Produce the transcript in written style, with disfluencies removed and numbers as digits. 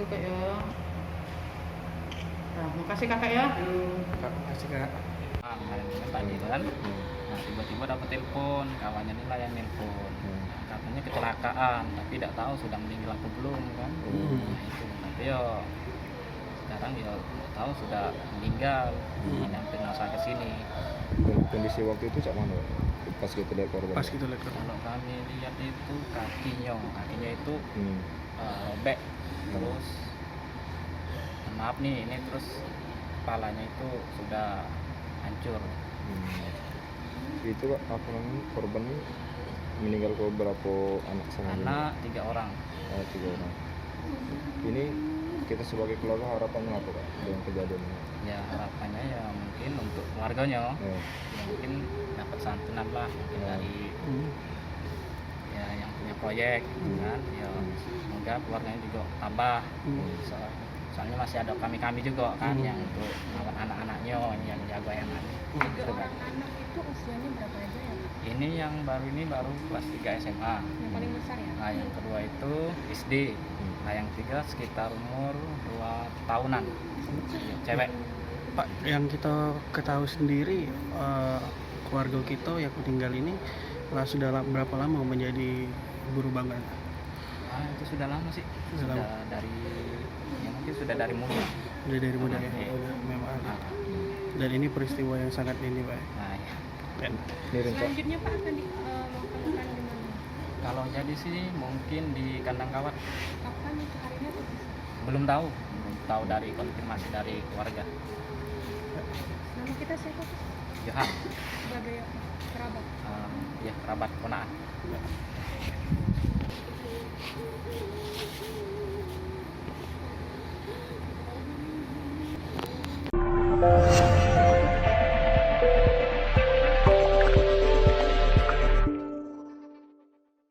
kakak ya. Nah, makasih kakak ya. Makasih kak. Main tadi kan. Nah tiba-tiba dapat telepon, kawannya ini lah yang telepon. Katanya kecelakaan, tapi tidak tahu sudah meninggal atau belum kan. Nah itu, tapi ya sekarang ya nggak tahu sudah meninggal. Nyampe nasa ke sini. Kondisi waktu itu cak mana? Pas kita lihat korban. Pas gitu lihat korban. Kalau kami lihat itu kakinya itu robek, terus maaf nih ini terus kepalanya itu sudah hancur. Itu Pak, apa namanya korban ini meninggal berapa anak sama Anak 3 orang. 3 orang. Ini kita sebagai keluarga harapannya apa Pak dengan kejadian ini? Ya harapannya ya mungkin untuk keluarganya Ya. ya mungkin dapat santunan lah mungkin dari ya yang punya proyek gitu kan ya semoga keluarganya juga tambah. Soalnya masih ada kami juga kan yang untuk merawat anak-anaknya yang jaga yang lain. Tiga orang anak itu usianya berapa aja ya Pak? Ini yang baru kelas 3 SMA. Yang paling besar ya? Nah yang kedua itu SD. Nah yang ketiga sekitar umur 2 tahunan. Cewek. Pak, yang kita ketahui sendiri keluarga kita yang meninggal ini sudah berapa lama menjadi buruh bangunan? Ah itu sudah lama sih. Sudah lama. Dari ya mungkin sudah dari muda. Udah dari muda ya. Iya. Udah, memang. Nah, Dan ini peristiwa yang sangat ini Pak. nah ya. Dan Ini rencana Selanjutnya Pak akan dimakamkan di mana? Kalau jadi sih mungkin di kandang kawat. Kapan itu harinya tuh? Belum tahu dari konfirmasi dari keluarga. Nama kita siapa Pak? Johan. Sebagai kerabat. Ya kerabat ponaan.